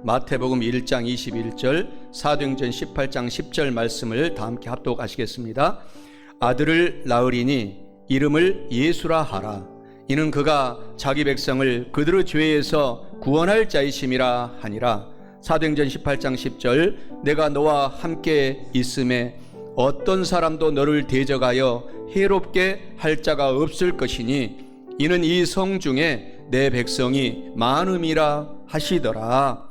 마태복음 1장 21절, 사도행전 18장 10절 말씀을 다 함께 합독하시겠습니다. 아들을 낳으리니 이름을 예수라 하라. 이는 그가 자기 백성을 그들의 죄에서 구원할 자이심이라 하니라. 사도행전 18장 10절, 내가 너와 함께 있음에 어떤 사람도 너를 대적하여 해롭게 할 자가 없을 것이니 이는 이 성 중에 내 백성이 많음이라 하시더라.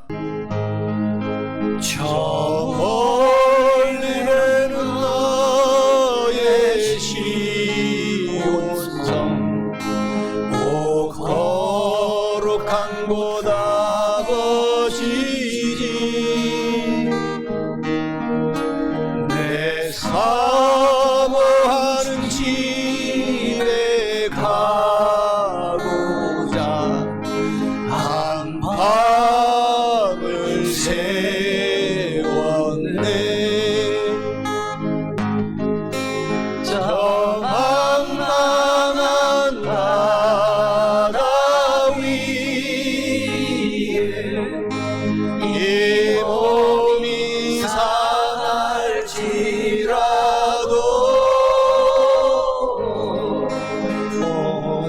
저 멀리는 너의 시온성 오 거룩한 곳 아버지지 내 사모하는 집에 가고자 안방을 세웠네. 저 망망한 바다 위에 이 몸이 상할지라도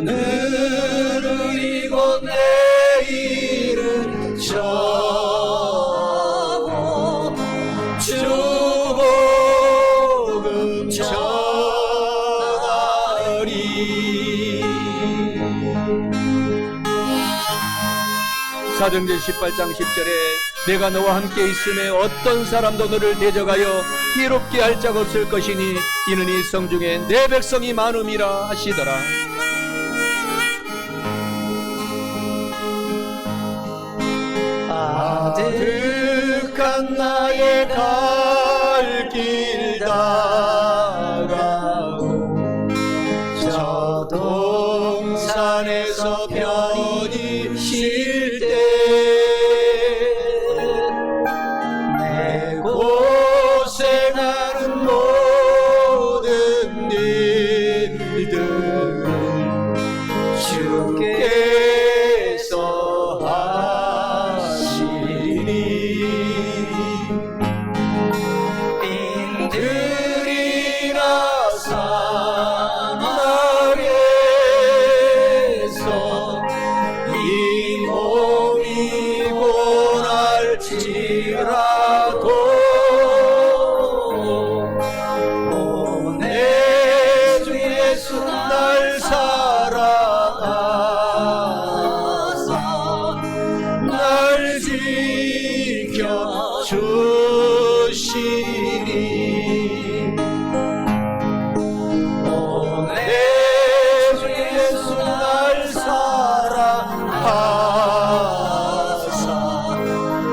오늘은 이곳 내일은 저고 주복음 전하리. 사도행전 18장 10절에 내가 너와 함께 있음에 어떤 사람도 너를 대적하여 해롭게 할 자가 없을 것이니 이는 이 성 중에 내 백성이 많음이라 하시더라. 아득한 나의 갈 길 다가고 저 동산에서 편히 쉴 때 내 고생하는 모든 일들을 주께서 인들이나 사막에서 이 몸이 고날지라도 오 내 주 예수 날 사랑하사 날 지켜 주시리. 오 내 주 예수 날 사랑하사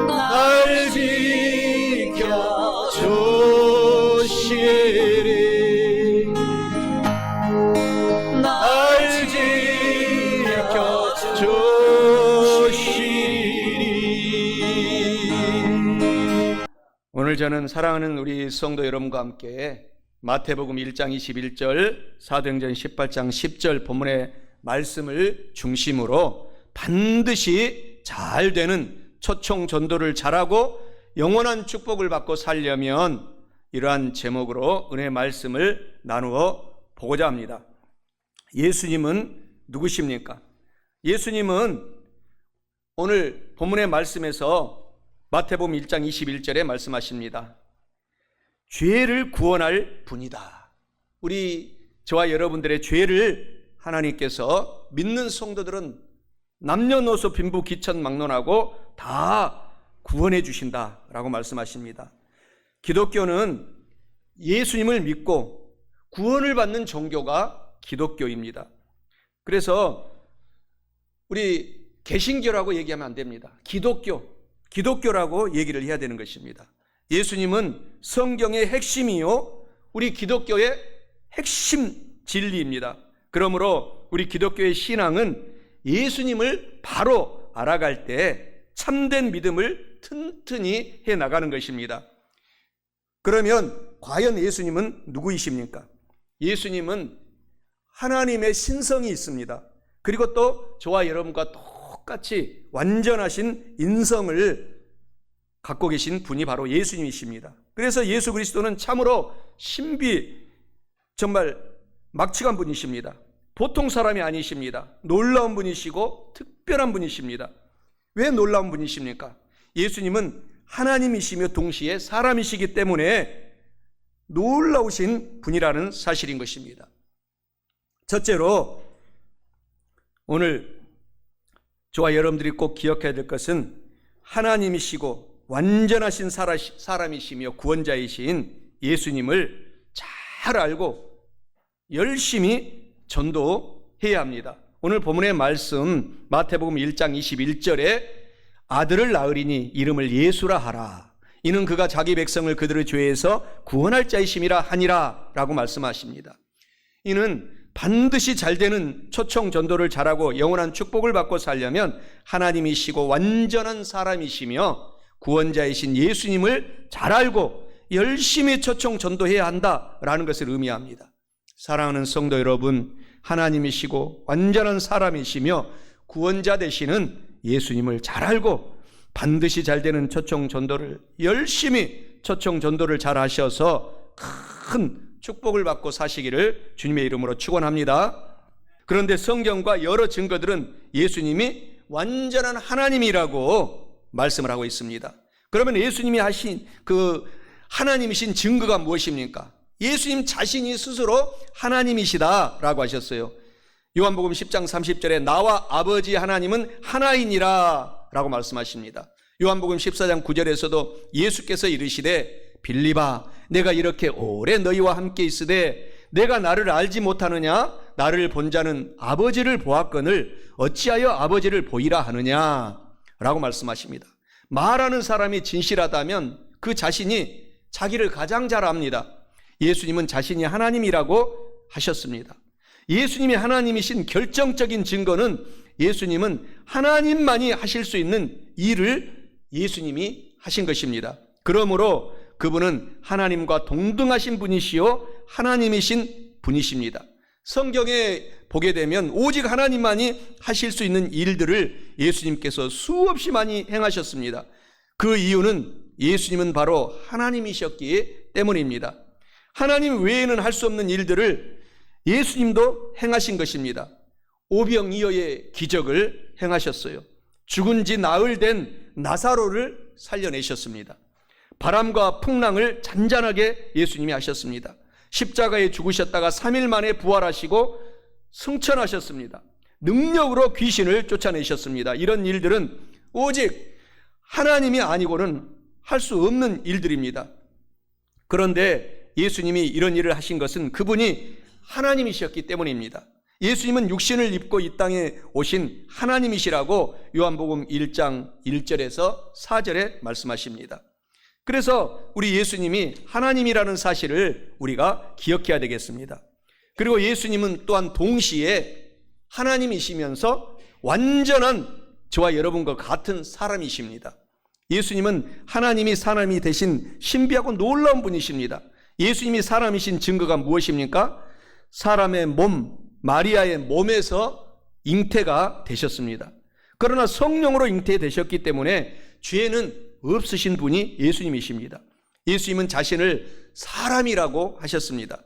날 지켜 주시리. 날 지켜 주시리. 오늘 저는 사랑하는 우리 성도 여러분과 함께 마태복음 1장 21절, 사도행전 18장 10절 본문의 말씀을 중심으로 반드시 잘 되는 초청 전도를 잘하고 영원한 축복을 받고 살려면 이러한 제목으로 은혜의 말씀을 나누어 보고자 합니다. 예수님은 누구십니까? 예수님은 오늘 본문의 말씀에서 마태복음 1장 21절에 말씀하십니다. 죄를 구원할 분이다. 저와 여러분들의 죄를 하나님께서 믿는 성도들은 남녀노소 빈부 귀천 막론하고 다 구원해 주신다라고 말씀하십니다. 기독교는 예수님을 믿고 구원을 받는 종교가 기독교입니다. 그래서 우리 개신교라고 얘기하면 안 됩니다. 기독교라고 얘기를 해야 되는 것입니다. 예수님은 성경의 핵심이요 우리 기독교의 핵심 진리입니다. 그러므로 우리 기독교의 신앙은 예수님을 바로 알아갈 때 참된 믿음을 튼튼히 해나가는 것입니다. 그러면 과연 예수님은 누구이십니까? 예수님은 하나님의 신성이 있습니다. 그리고 또 저와 여러분과 똑같이 완전하신 인성을 갖고 계신 분이 바로 예수님이십니다. 그래서 예수 그리스도는 참으로 정말 막측한 분이십니다. 보통 사람이 아니십니다. 놀라운 분이시고 특별한 분이십니다. 왜 놀라운 분이십니까? 예수님은 하나님이시며 동시에 사람이시기 때문에 놀라우신 분이라는 사실인 것입니다. 첫째로 오늘 저와 여러분들이 꼭 기억해야 될 것은 하나님이시고 완전하신 사람이시며 구원자이신 예수님을 잘 알고 열심히 전도해야 합니다. 오늘 본문의 말씀 마태복음 1장 21절에 아들을 낳으리니 이름을 예수라 하라. 이는 그가 자기 백성을 그들의 죄에서 구원할 자이심이라 하니라 라고 말씀하십니다. 이는 반드시 잘되는 초청 전도를 잘하고 영원한 축복을 받고 살려면 하나님이시고 완전한 사람이시며 구원자이신 예수님을 잘 알고 열심히 초청 전도해야 한다라는 것을 의미합니다. 사랑하는 성도 여러분, 하나님이시고 완전한 사람이시며 구원자 되시는 예수님을 잘 알고 반드시 잘되는 초청 전도를 열심히 초청 전도를 잘 하셔서 큰 축복을 받고 사시기를 주님의 이름으로 축원합니다. 그런데 성경과 여러 증거들은 예수님이 완전한 하나님이라고 말씀을 하고 있습니다. 그러면 예수님이 하신 그 하나님이신 증거가 무엇입니까? 예수님 자신이 스스로 하나님이시다라고 하셨어요. 요한복음 10장 30절에 나와 아버지 하나님은 하나이니라 라고 말씀하십니다. 요한복음 14장 9절에서도 예수께서 이르시되 빌립아 내가 이렇게 오래 너희와 함께 있으되 내가 나를 알지 못하느냐? 나를 본 자는 아버지를 보았거늘 어찌하여 아버지를 보이라 하느냐? 라고 말씀하십니다. 말하는 사람이 진실하다면 그 자신이 자기를 가장 잘 압니다. 예수님은 자신이 하나님이라고 하셨습니다. 예수님이 하나님이신 결정적인 증거는 예수님은 하나님만이 하실 수 있는 일을 예수님이 하신 것입니다. 그러므로 그분은 하나님과 동등하신 분이시요 하나님이신 분이십니다. 성경에 보게 되면 오직 하나님만이 하실 수 있는 일들을 예수님께서 수없이 많이 행하셨습니다. 그 이유는 예수님은 바로 하나님이셨기 때문입니다. 하나님 외에는 할 수 없는 일들을 예수님도 행하신 것입니다. 오병이어의 기적을 행하셨어요. 죽은 지 나흘 된 나사로를 살려내셨습니다. 바람과 풍랑을 잔잔하게 예수님이 하셨습니다. 십자가에 죽으셨다가 3일 만에 부활하시고 승천하셨습니다. 능력으로 귀신을 쫓아내셨습니다. 이런 일들은 오직 하나님이 아니고는 할 수 없는 일들입니다. 그런데 예수님이 이런 일을 하신 것은 그분이 하나님이셨기 때문입니다. 예수님은 육신을 입고 이 땅에 오신 하나님이시라고 요한복음 1장 1절에서 4절에 말씀하십니다. 그래서 우리 예수님이 하나님이라는 사실을 우리가 기억해야 되겠습니다. 그리고 예수님은 또한 동시에 하나님이시면서 완전한 저와 여러분과 같은 사람이십니다. 예수님은 하나님이 사람이 되신 신비하고 놀라운 분이십니다. 예수님이 사람이신 증거가 무엇입니까? 사람의 몸, 마리아의 몸에서 잉태가 되셨습니다. 그러나 성령으로 잉태되셨기 때문에 죄는 없으신 분이 예수님이십니다. 예수님은 자신을 사람이라고 하셨습니다.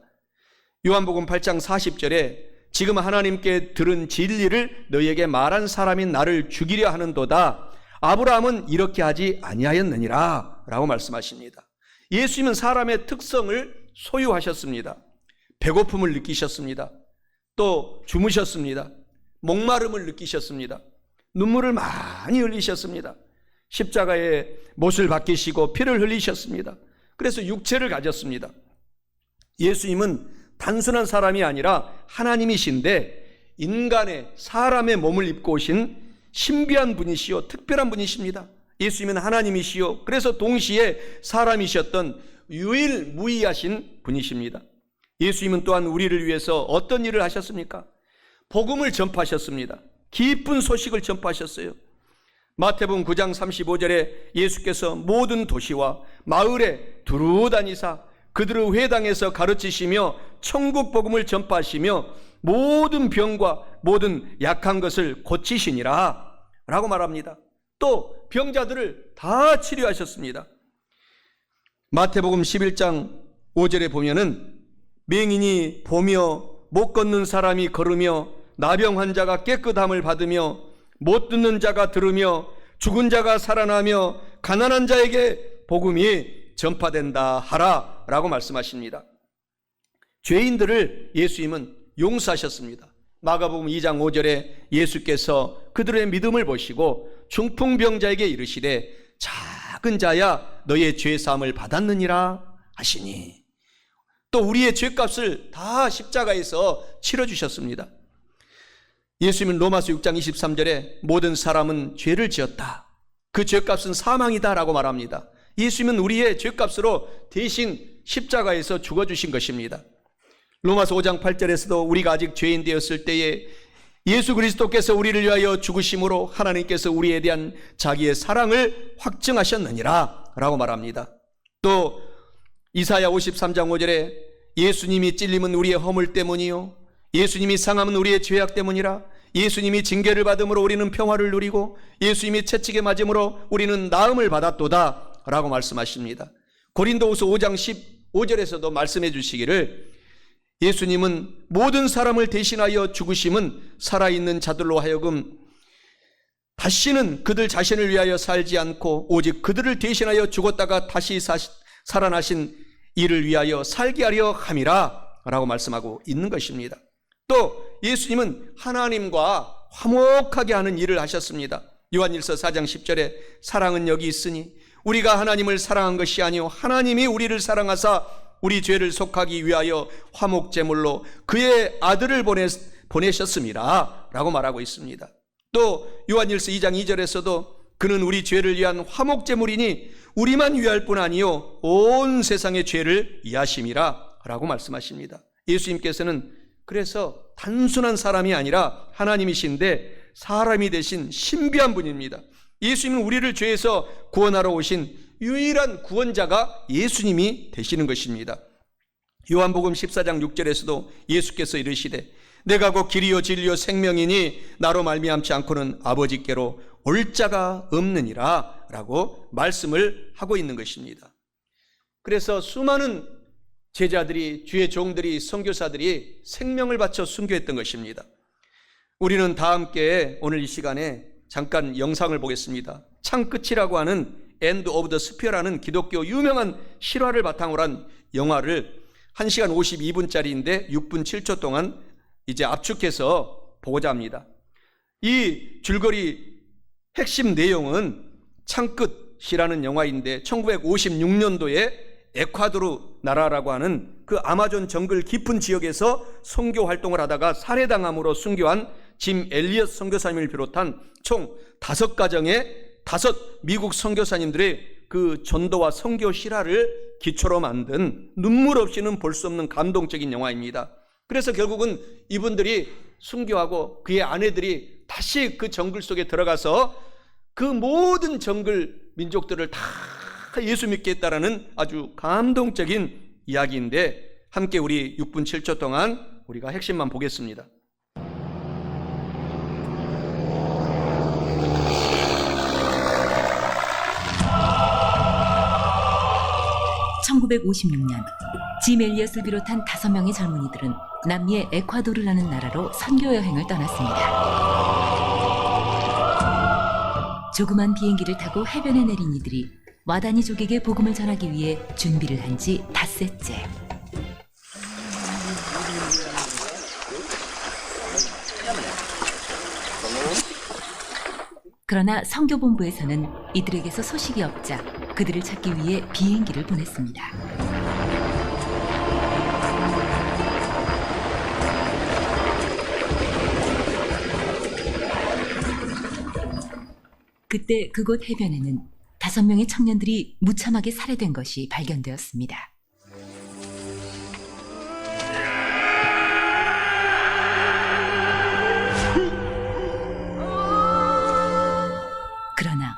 요한복음 8장 40절에 지금 하나님께 들은 진리를 너희에게 말한 사람인 나를 죽이려 하는도다. 아브라함은 이렇게 하지 아니하였느니라 라고 말씀하십니다. 예수님은 사람의 특성을 소유하셨습니다. 배고픔을 느끼셨습니다. 또 주무셨습니다. 목마름을 느끼셨습니다. 눈물을 많이 흘리셨습니다. 십자가에 못을 박히시고 피를 흘리셨습니다. 그래서 육체를 가졌습니다. 예수님은 단순한 사람이 아니라 하나님이신데 인간의 사람의 몸을 입고 오신 신비한 분이시요 특별한 분이십니다. 예수님은 하나님이시요 그래서 동시에 사람이셨던 유일무이하신 분이십니다. 예수님은 또한 우리를 위해서 어떤 일을 하셨습니까? 복음을 전파하셨습니다. 기쁜 소식을 전파하셨어요. 마태복음 9장 35절에 예수께서 모든 도시와 마을에 두루 다니사 그들의 회당에서 가르치시며 천국 복음을 전파하시며 모든 병과 모든 약한 것을 고치시니라 라고 말합니다. 또 병자들을 다 치료하셨습니다. 마태복음 11장 5절에 보면은 맹인이 보며 못 걷는 사람이 걸으며 나병 환자가 깨끗함을 받으며 못 듣는 자가 들으며 죽은 자가 살아나며 가난한 자에게 복음이 전파된다 하라 라고 말씀하십니다. 죄인들을 예수님은 용서하셨습니다. 마가복음 2장 5절에 예수께서 그들의 믿음을 보시고 중풍병자에게 이르시되 작은 자야 너의 죄사함을 받았느니라 하시니, 또 우리의 죄값을 다 십자가에서 치러주셨습니다. 예수님은 로마서 6장 23절에 모든 사람은 죄를 지었다, 그 죄값은 사망이다 라고 말합니다. 예수님은 우리의 죄값으로 대신 십자가에서 죽어주신 것입니다. 로마서 5장 8절에서도 우리가 아직 죄인 되었을 때에 예수 그리스도께서 우리를 위하여 죽으심으로 하나님께서 우리에 대한 자기의 사랑을 확증하셨느니라 라고 말합니다. 또 이사야 53장 5절에 예수님이 찔림은 우리의 허물 때문이요 예수님이 상함은 우리의 죄악 때문이라, 예수님이 징계를 받음으로 우리는 평화를 누리고 예수님이 채찍에 맞음으로 우리는 나음을 받았도다 라고 말씀하십니다. 고린도후서 5장 15절에서도 말씀해 주시기를 예수님은 모든 사람을 대신하여 죽으심은 살아있는 자들로 하여금 다시는 그들 자신을 위하여 살지 않고 오직 그들을 대신하여 죽었다가 다시 살아나신 이를 위하여 살게 하려 함이라 라고 말씀하고 있는 것입니다. 또 예수님은 하나님과 화목하게 하는 일을 하셨습니다. 요한일서 4장 10절에 사랑은 여기 있으니 우리가 하나님을 사랑한 것이 아니요 하나님이 우리를 사랑하사 우리 죄를 속하기 위하여 화목제물로 그의 아들을 보내셨습니다 라고 말하고 있습니다. 또 요한일서 2장 2절에서도 그는 우리 죄를 위한 화목제물이니 우리만 위할 뿐 아니요 온 세상의 죄를 이하심이라 라고 말씀하십니다. 예수님께서는 그래서 단순한 사람이 아니라 하나님이신데 사람이 되신 신비한 분입니다. 예수님은 우리를 죄에서 구원하러 오신 유일한 구원자가 예수님이 되시는 것입니다. 요한복음 14장 6절에서도 예수께서 이르시되 내가 곧 길이요 진리요 생명이니 나로 말미암지 않고는 아버지께로 올 자가 없느니라 라고 말씀을 하고 있는 것입니다. 그래서 수많은 제자들이, 주의 종들이, 선교사들이 생명을 바쳐 순교했던 것입니다. 우리는 다 함께 오늘 이 시간에 잠깐 영상을 보겠습니다. 창끝이라고 하는 End of the Spear라는 기독교 유명한 실화를 바탕으로 한 영화를 1시간 52분짜리인데 6분 7초 동안 이제 압축해서 보고자 합니다. 이 줄거리 핵심 내용은 창끝이라는 영화인데 1956년도에 에콰도르 나라라고 하는 그 아마존 정글 깊은 지역에서 선교 활동을 하다가 살해당함으로 순교한 짐 엘리엇 선교사님을 비롯한 총 5가정의 5 미국 선교사님들의 그 전도와 선교 실화를 기초로 만든 눈물 없이는 볼 수 없는 감동적인 영화입니다. 그래서 결국은 이분들이 순교하고 그의 아내들이 다시 그 정글 속에 들어가서 그 모든 정글 민족들을 다 예수 믿게 했다라는 아주 감동적인 이야기인데 함께 우리 6분 7초 동안 우리가 핵심만 보겠습니다. (1956년) 짐 엘리엇을 비롯한 5명의 젊은이들은 남미의 에콰도르라는 나라로 선교 여행을 떠났습니다. 조그만 비행기를 타고 해변에 내린 이들이 와다니족에게 복음을 전하기 위해 준비를 한 지 닷새째. 그러나 선교본부에서는 이들에게서 소식이 없자 그들을 찾기 위해 비행기를 보냈습니다. 그때 그곳 해변에는 5명의 청년들이 무참하게 살해된 것이 발견되었습니다. 그러나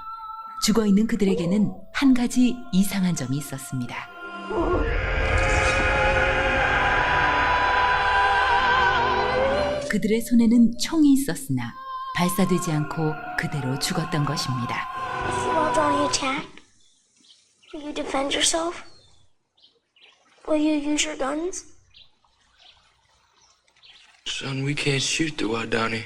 죽어있는 그들에게는 한 가지 이상한 점이 있었습니다. 그들의 손에는 총이 있었으나 발사되지 않고 그대로 죽었던 것입니다. While Johnny attacked, will you defend yourself? Will you use your guns? Son, we can't shoot the Wadani.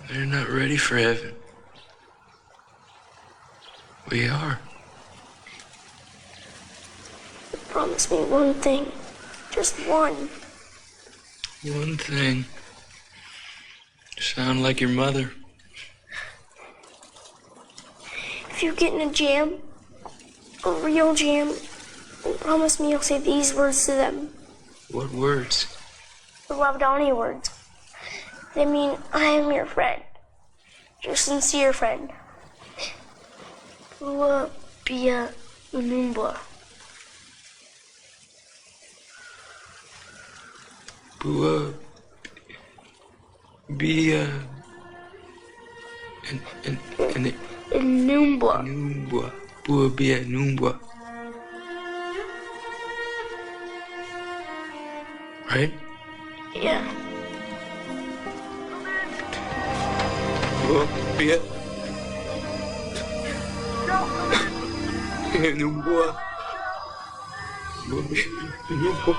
They're not ready for heaven. We are. Promise me one thing. Just one. One thing. You sound like your mother. If you get in a jam, a real jam, then promise me you'll say these words to them. What words? The Lavdani words. They mean, I am your friend. Your sincere friend. Bua Bia Unumba. Bua. Bia. And Unumba. Numbwa. Bua Bia Numbwa. Right? Yeah. Bua Bia. Numbwa. Bua Bia Numbwa.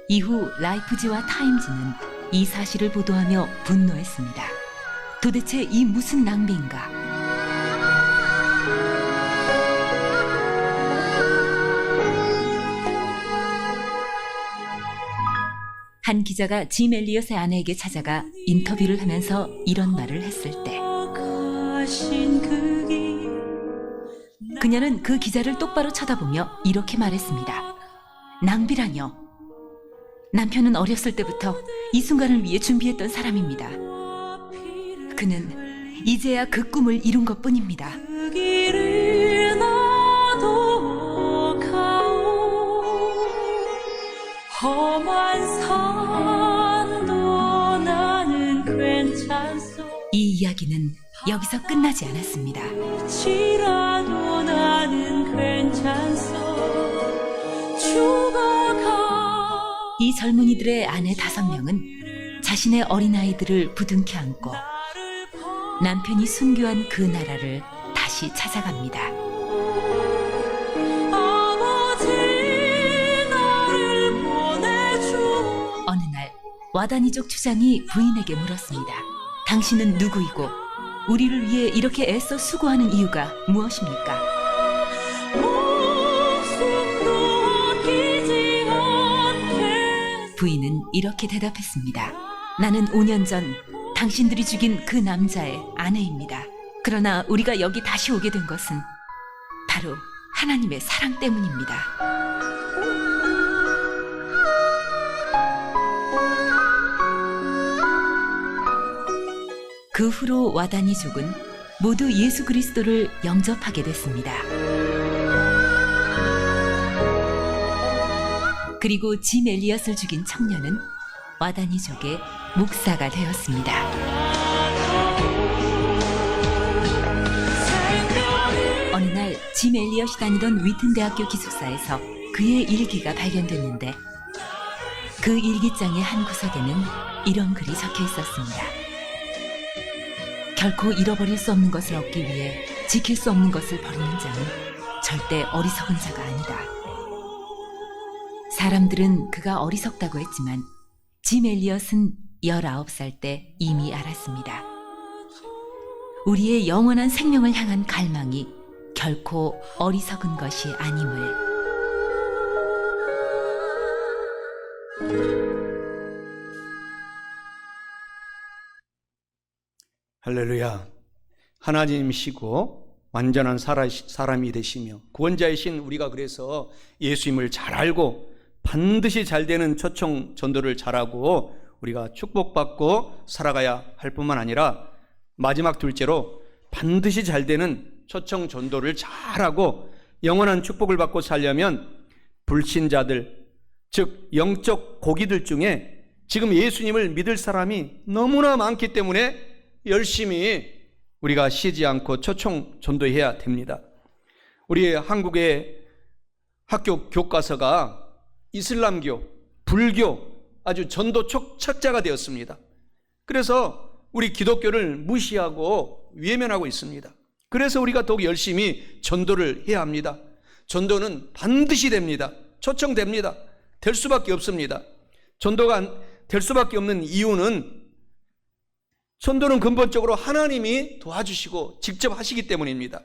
이후 라이프지와 타임즈는 이 사실을 보도하며 분노했습니다. 도대체 이 무슨 낭비인가? 한 기자가 짐 엘리엇의 아내에게 찾아가 인터뷰를 하면서 이런 말을 했을 때 그녀는 그 기자를 똑바로 쳐다보며 이렇게 말했습니다. 낭비라뇨. 남편은 어렸을 때부터 이 순간을 위해 준비했던 사람입니다. 그는 이제야 그 꿈을 이룬 것뿐입니다. 이 이야기는 여기서 끝나지 않았습니다. 이 젊은이들의 아내 5명은 자신의 어린아이들을 부둥켜 안고 남편이 순교한 그 나라를 다시 찾아갑니다. 어느 날 와다니족 추장이 부인에게 물었습니다. 당신은 누구이고 우리를 위해 이렇게 애써 수고하는 이유가 무엇입니까? 부인은 이렇게 대답했습니다. 나는 5년 전 당신들이 죽인 그 남자의 아내입니다. 그러나 우리가 여기 다시 오게 된 것은 바로 하나님의 사랑 때문입니다. 그 후로 와다니족은 모두 예수 그리스도를 영접하게 됐습니다. 그리고 짐 엘리엇을 죽인 청년은 와다니족의 목사가 되었습니다. 어느 날 짐 엘리엇이 다니던 위튼 대학교 기숙사에서 그의 일기가 발견됐는데 그 일기장의 한 구석에는 이런 글이 적혀 있었습니다. 결코 잃어버릴 수 없는 것을 얻기 위해 지킬 수 없는 것을 버리는 자는 절대 어리석은 자가 아니다. 사람들은 그가 어리석다고 했지만 짐 엘리엇은 19살 때 이미 알았습니다. 우리의 영원한 생명을 향한 갈망이 결코 어리석은 것이 아님을. 할렐루야. 하나님이시고 완전한 사람이 되시며 구원자이신 우리가 그래서 예수님을 잘 알고 반드시 잘 되는 초청 전도를 잘하고 우리가 축복받고 살아가야 할 뿐만 아니라 마지막 둘째로 반드시 잘 되는 초청 전도를 잘하고 영원한 축복을 받고 살려면 불신자들, 즉 영적 고기들 중에 지금 예수님을 믿을 사람이 너무나 많기 때문에 열심히 우리가 쉬지 않고 초청 전도해야 됩니다. 우리 한국의 학교 교과서가 이슬람교, 불교 아주 전도 척자가 되었습니다. 그래서 우리 기독교를 무시하고 외면하고 있습니다. 그래서 우리가 더욱 열심히 전도를 해야 합니다. 전도는 반드시 됩니다. 초청됩니다. 될 수밖에 없습니다. 전도가 될 수밖에 없는 이유는 전도는 근본적으로 하나님이 도와주시고 직접 하시기 때문입니다.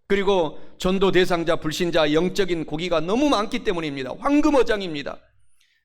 그리고 전도 대상자, 불신자, 영적인 고기가 너무 많기 때문입니다. 황금어장입니다.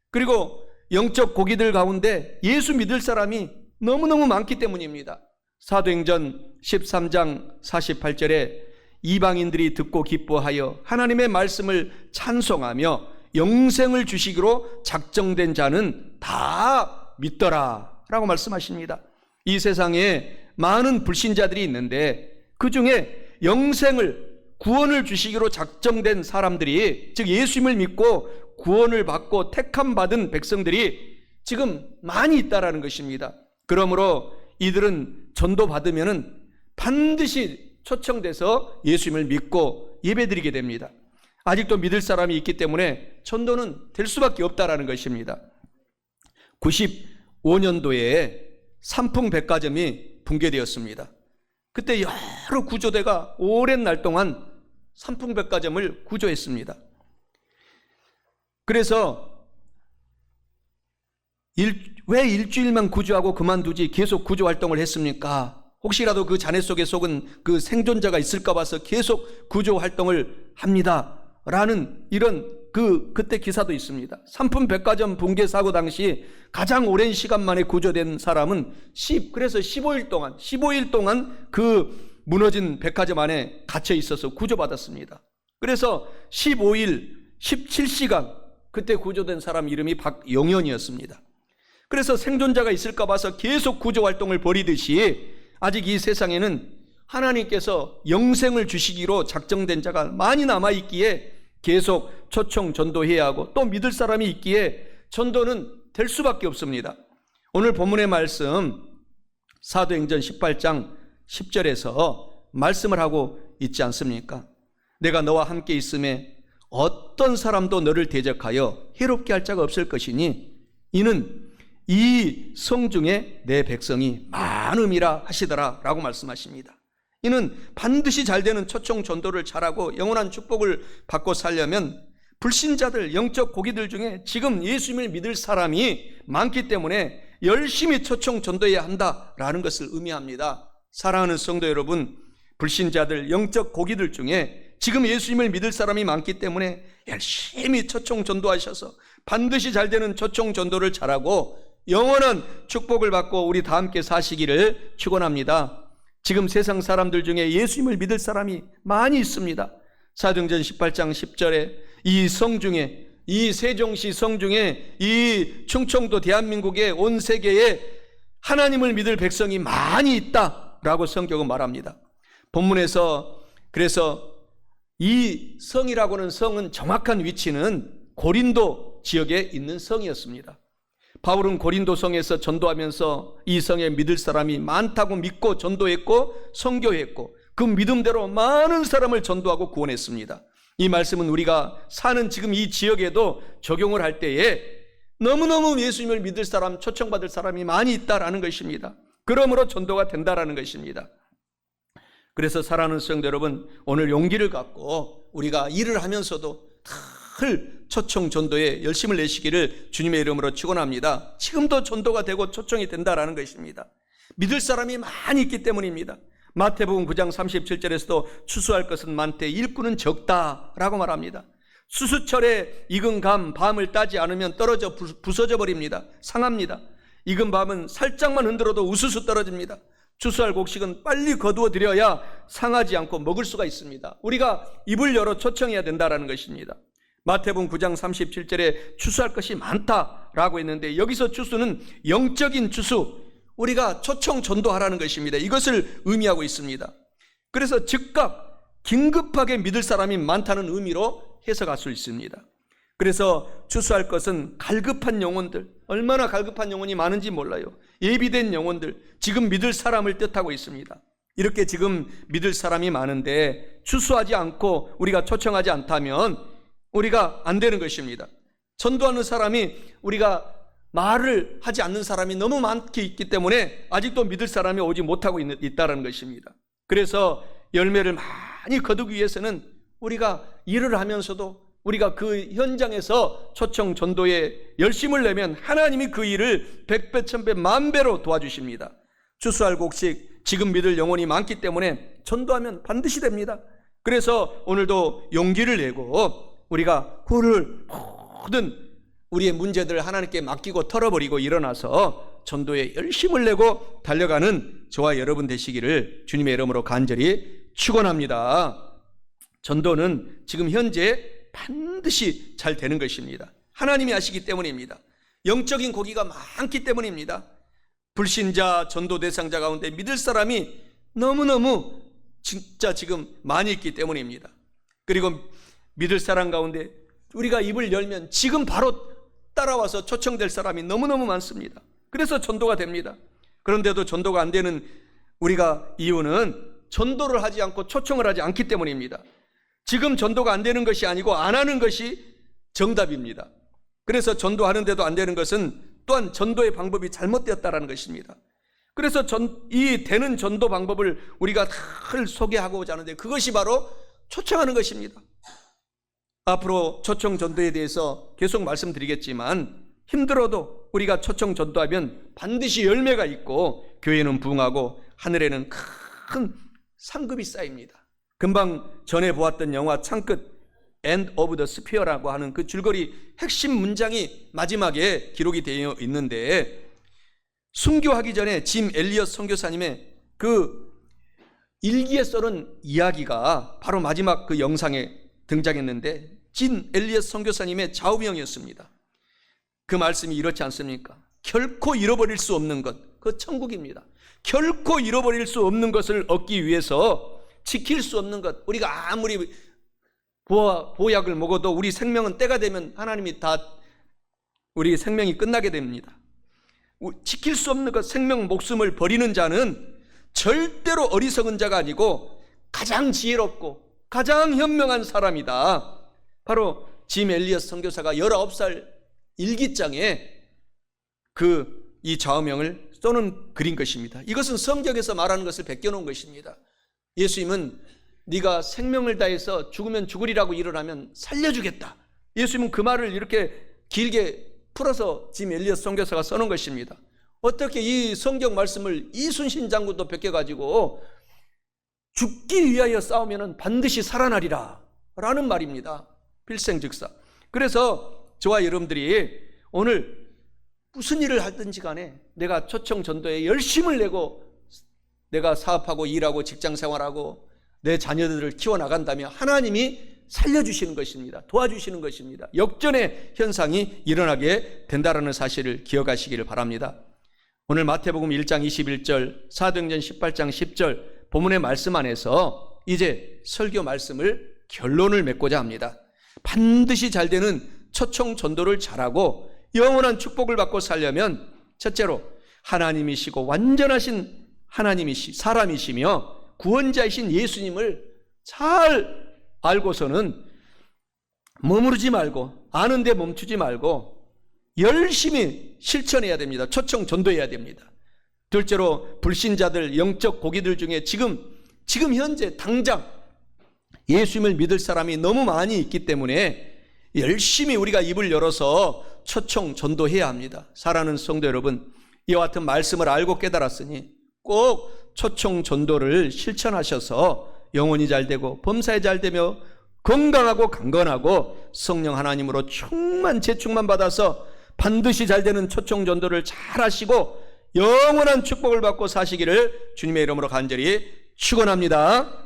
그리고 영적 고기들 가운데 예수 믿을 사람이 너무너무 많기 때문입니다. 사도행전 13장 48절에 이방인들이 듣고 기뻐하여 하나님의 말씀을 찬송하며 영생을 주시기로 작정된 자는 다 믿더라 라고 말씀하십니다. 이 세상에 많은 불신자들이 있는데 그 중에 영생을, 구원을 주시기로 작정된 사람들이, 즉 예수님을 믿고 구원을 받고 택함 받은 백성들이 지금 많이 있다라는 것입니다. 그러므로 이들은 전도 받으면은 반드시 초청돼서 예수님을 믿고 예배드리게 됩니다. 아직도 믿을 사람이 있기 때문에 전도는 될 수밖에 없다라는 것입니다. 95년도에 삼풍백화점이 붕괴되었습니다. 그때 여러 구조대가 오랜 날 동안 삼풍백화점을 구조했습니다. 그래서 왜 일주일만 구조하고 그만두지 계속 구조 활동을 했습니까? 혹시라도 그 잔해 속에 속은 그 생존자가 있을까 봐서 계속 구조 활동을 합니다 라는 이런 그때 기사도 있습니다. 삼풍백화점 붕괴 사고 당시 가장 오랜 시간 만에 구조된 사람은 그래서 15일 동안 그 무너진 백화점 안에 갇혀 있어서 구조받았습니다. 그래서 15일 17시간 그때 구조된 사람 이름이 박용현이었습니다. 그래서 생존자가 있을까 봐서 계속 구조 활동을 벌이듯이 아직 이 세상에는 하나님께서 영생을 주시기로 작정된 자가 많이 남아있기에 계속 초청 전도해야 하고 또 믿을 사람이 있기에 전도는 될 수밖에 없습니다. 오늘 본문의 말씀 사도행전 18장 10절에서 말씀을 하고 있지 않습니까? 내가 너와 함께 있음에 어떤 사람도 너를 대적하여 해롭게 할 자가 없을 것이니 이는 이 성 중에 내 백성이 많음이라 하시더라 라고 말씀하십니다. 이는 반드시 잘 되는 초청 전도를 잘하고 영원한 축복을 받고 살려면 불신자들, 영적 고기들 중에 지금 예수님을 믿을 사람이 많기 때문에 열심히 초청 전도해야 한다라는 것을 의미합니다. 사랑하는 성도 여러분, 불신자들, 영적 고기들 중에 지금 예수님을 믿을 사람이 많기 때문에 열심히 초청 전도하셔서 반드시 잘 되는 초청 전도를 잘하고 영원한 축복을 받고 우리 다 함께 사시기를 축원합니다. 지금 세상 사람들 중에 예수님을 믿을 사람이 많이 있습니다. 사도행전 18장 10절에 이 성 중에, 이 세종시 성 중에, 이 충청도 대한민국의 온 세계에 하나님을 믿을 백성이 많이 있다라고 성경은 말합니다. 본문에서 그래서 이 성이라고 하는 성은 정확한 위치는 고린도 지역에 있는 성이었습니다. 바울은 고린도 성에서 전도하면서 이 성에 믿을 사람이 많다고 믿고 전도했고 선교했고 그 믿음대로 많은 사람을 전도하고 구원했습니다. 이 말씀은 우리가 사는 지금 이 지역에도 적용을 할 때에 너무너무 예수님을 믿을 사람, 초청받을 사람이 많이 있다라는 것입니다. 그러므로 전도가 된다라는 것입니다. 그래서 사랑하는 성도 여러분, 오늘 용기를 갖고 우리가 일을 하면서도 늘 초청 전도에 열심을 내시기를 주님의 이름으로 축원합니다. 지금도 전도가 되고 초청이 된다라는 것입니다. 믿을 사람이 많이 있기 때문입니다. 마태복음 9장 37절에서도 추수할 것은 많되 일꾼은 적다라고 말합니다. 수수철에 익은 감, 밤을 따지 않으면 떨어져 부서져 버립니다. 상합니다. 익은 밤은 살짝만 흔들어도 우수수 떨어집니다. 추수할 곡식은 빨리 거두어 드려야 상하지 않고 먹을 수가 있습니다. 우리가 입을 열어 초청해야 된다라는 것입니다. 마태복음 9장 37절에 추수할 것이 많다라고 했는데 여기서 추수는 영적인 추수, 우리가 초청 전도하라는 것입니다. 이것을 의미하고 있습니다. 그래서 즉각 긴급하게 믿을 사람이 많다는 의미로 해석할 수 있습니다. 그래서 추수할 것은 갈급한 영혼들, 얼마나 갈급한 영혼이 많은지 몰라요. 예비된 영혼들, 지금 믿을 사람을 뜻하고 있습니다. 이렇게 지금 믿을 사람이 많은데 추수하지 않고 우리가 초청하지 않다면 우리가 안 되는 것입니다. 전도하는 사람이, 우리가 말을 하지 않는 사람이 너무 많게 있기 때문에 아직도 믿을 사람이 오지 못하고 있다는 것입니다. 그래서 열매를 많이 거두기 위해서는 우리가 일을 하면서도 우리가 그 현장에서 초청 전도에 열심을 내면 하나님이 그 일을 100배, 1000배, 만배로 도와주십니다. 추수할 곡식, 지금 믿을 영혼이 많기 때문에 전도하면 반드시 됩니다. 그래서 오늘도 용기를 내고 우리가 모든 우리의 문제들을 하나님께 맡기고 털어버리고 일어나서 전도에 열심을 내고 달려가는 저와 여러분 되시기를 주님의 이름으로 간절히 축원합니다. 전도는 지금 현재 반드시 잘 되는 것입니다. 하나님이 하시기 때문입니다. 영적인 고기가 많기 때문입니다. 불신자 전도 대상자 가운데 믿을 사람이 너무너무 진짜 지금 많이 있기 때문입니다. 그리고 믿을 사람 가운데 우리가 입을 열면 지금 바로 따라와서 초청될 사람이 너무너무 많습니다. 그래서 전도가 됩니다. 그런데도 전도가 안 되는 우리가 이유는 전도를 하지 않고 초청을 하지 않기 때문입니다. 지금 전도가 안 되는 것이 아니고 안 하는 것이 정답입니다. 그래서 전도하는데도 안 되는 것은 또한 전도의 방법이 잘못되었다는 것입니다. 그래서 이 되는 전도 방법을 우리가 늘 소개하고자 하는데 그것이 바로 초청하는 것입니다. 앞으로 초청 전도에 대해서 계속 말씀드리겠지만 힘들어도 우리가 초청 전도하면 반드시 열매가 있고 교회는 부흥하고 하늘에는 큰 상급이 쌓입니다. 금방 전에 보았던 영화 창끝 End of the Spear라고 하는 그 줄거리 핵심 문장이 마지막에 기록이 되어 있는데 순교하기 전에 짐 엘리엇 선교사님의 그 일기에 써놓은 이야기가 바로 마지막 그 영상에 등장했는데 짐 엘리엇 선교사님의 좌우명이었습니다. 그 말씀이 이렇지 않습니까? 결코 잃어버릴 수 없는 것, 그 천국입니다. 결코 잃어버릴 수 없는 것을 얻기 위해서 지킬 수 없는 것, 우리가 아무리 보약을 먹어도 우리 생명은 때가 되면 하나님이 다 우리 생명이 끝나게 됩니다. 지킬 수 없는 것, 생명 목숨을 버리는 자는 절대로 어리석은 자가 아니고 가장 지혜롭고 가장 현명한 사람이다. 바로 짐 엘리엇 선교사가 19살 일기장에 이 좌우명을 써놓은 글인 것입니다. 이것은 성경에서 말하는 것을 베껴놓은 것입니다. 예수님은 네가 생명을 다해서 죽으면 죽으리라고 일어나면 살려주겠다. 예수님은 그 말을 이렇게 길게 풀어서 짐 엘리엇 선교사가 써놓은 것입니다. 어떻게 이 성경 말씀을 이순신 장군도 베껴가지고 죽기 위하여 싸우면 반드시 살아나리라 라는 말입니다. 필생즉사. 그래서 저와 여러분들이 오늘 무슨 일을 하든지 간에 내가 초청 전도에 열심을 내고 내가 사업하고 일하고 직장생활하고 내 자녀들을 키워나간다면 하나님이 살려주시는 것입니다. 도와주시는 것입니다. 역전의 현상이 일어나게 된다는 사실을 기억하시기를 바랍니다. 오늘 마태복음 1장 21절, 사도행전 18장 10절 본문의 말씀 안에서 이제 설교 말씀을 결론을 맺고자 합니다. 반드시 잘 되는 초청 전도를 잘하고 영원한 축복을 받고 살려면 첫째로 하나님이시고 완전하신 사람이시며 구원자이신 예수님을 잘 알고서는 머무르지 말고 아는데 멈추지 말고 열심히 실천해야 됩니다. 초청 전도해야 됩니다. 둘째로 불신자들, 영적 고기들 중에 지금 현재 당장 예수님을 믿을 사람이 너무 많이 있기 때문에 열심히 우리가 입을 열어서 초청 전도해야 합니다. 사랑하는 성도 여러분, 이와 같은 말씀을 알고 깨달았으니 꼭 초청 전도를 실천하셔서 영혼이 잘 되고 범사에 잘 되며 건강하고 강건하고 성령 하나님으로 재충만 받아서 반드시 잘 되는 초청 전도를 잘 하시고 영원한 축복을 받고 사시기를 주님의 이름으로 간절히 축원합니다.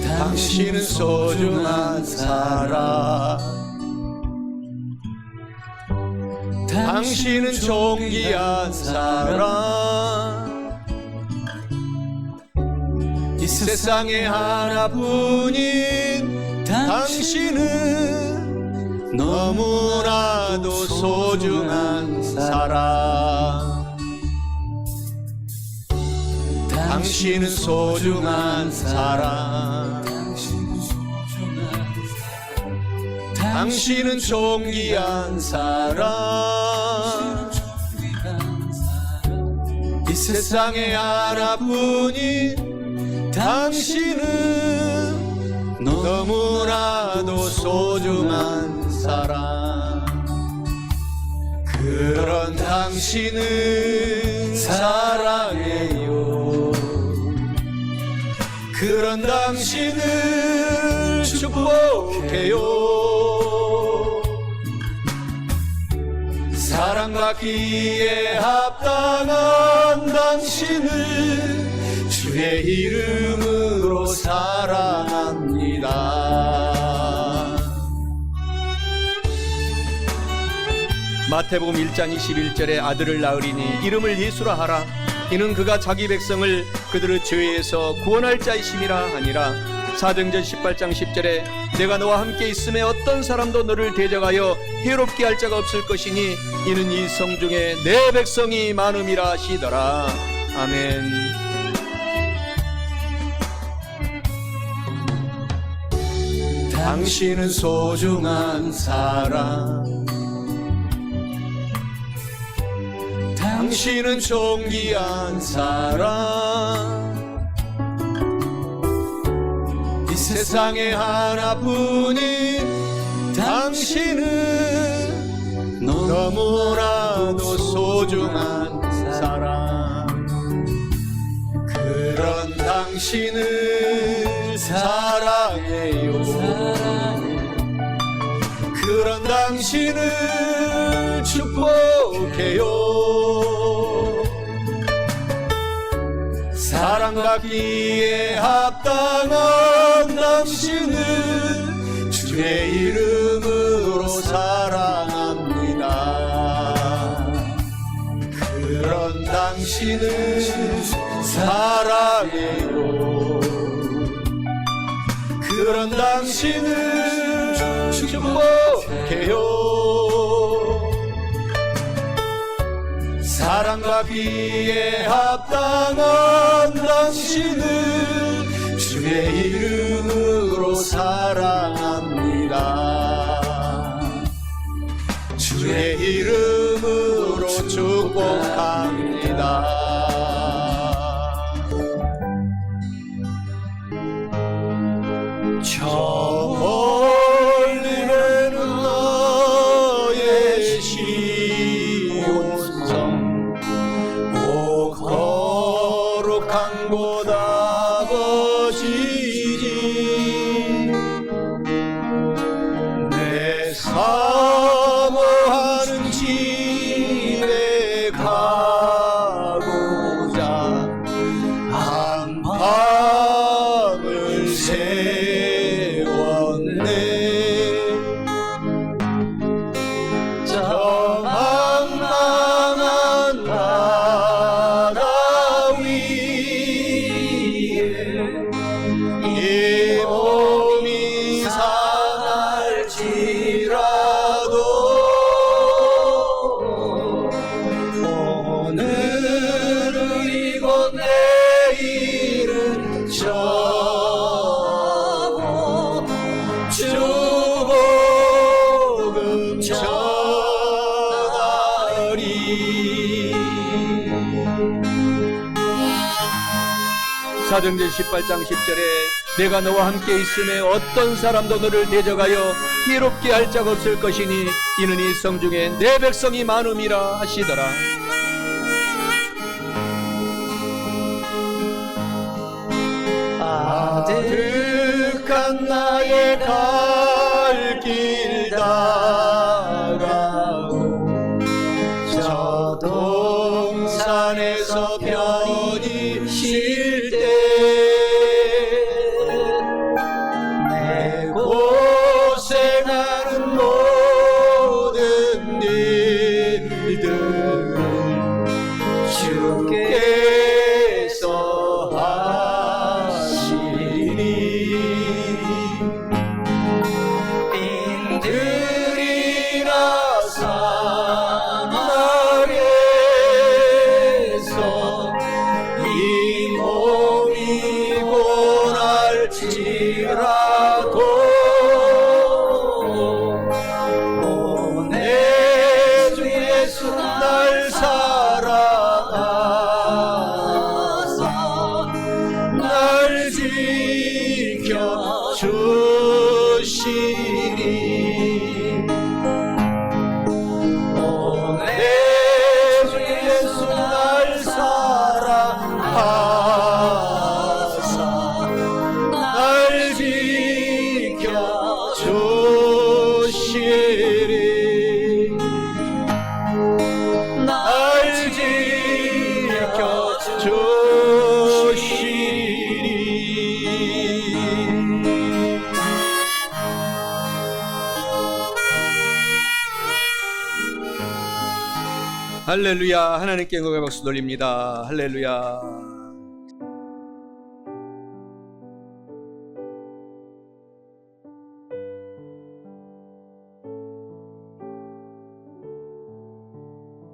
당신은 소중한 사람, 당신은 존귀한 사랑 이 세상에 하나뿐인 당신은 너무나도 소중한 사랑 당신은 소중한 사랑 당신은 존귀한 사랑 이 세상에 하나뿐인 당신은 너무나도 소중한 사랑 그런 당신을 사랑해요 그런 당신을 축복해요 사랑받기에 합당한 당신을 주의 이름으로 사랑합니다. 마태복음 1장 21절에 아들을 낳으리니 이름을 예수라 하라. 이는 그가 자기 백성을 그들의 죄에서 구원할 자이심이라 하니라. 사도행전 18장 10절에 내가 너와 함께 있음에 어떤 사람도 너를 대적하여 해롭게 할 자가 없을 것이니 이는 이 성중에 내 백성이 많음이라 하시더라. 아멘. 당신은 소중한 사람 당신은 존귀한 사람 이 세상에 하나뿐인 당신은 너무나도 소중한 사람 그런 당신을 사랑해요 그런 당신을 축복해요 사랑받기에 합당한 당신을 주의 이름으로 사랑합니다 그런 당신을 사랑해요 그런 당신을 축복해요 사랑받기에 합당한 당신을 주의 이름으로 사랑합니다 주의 이름으로 축복합니다 저 멀리는 너의 시온성 오 거룩한 곳 아버지지 내 사모하는 집에 가고자 한밤을 저 망망한 바다 위에 이 몸이 상할지라도 오늘은 이곳 내일은 저곳 주복음 전하리 사도행전 18장 10절에 내가 너와 함께 있음에 어떤 사람도 너를 대적하여 해롭게 할 자가 없을 것이니 이는 이 성중에 내 백성이 많음이라 하시더라. 아득한 나의 갈 길 다가고 저 동산에서 편히 쉴 때 내 고생하는 모든 일 지켜주시리. 내 주 예수 날 사랑하사 날 지켜주시리. 날 지켜주시리. 할렐루야. 하나님께 영광의 박수 돌립니다. 할렐루야.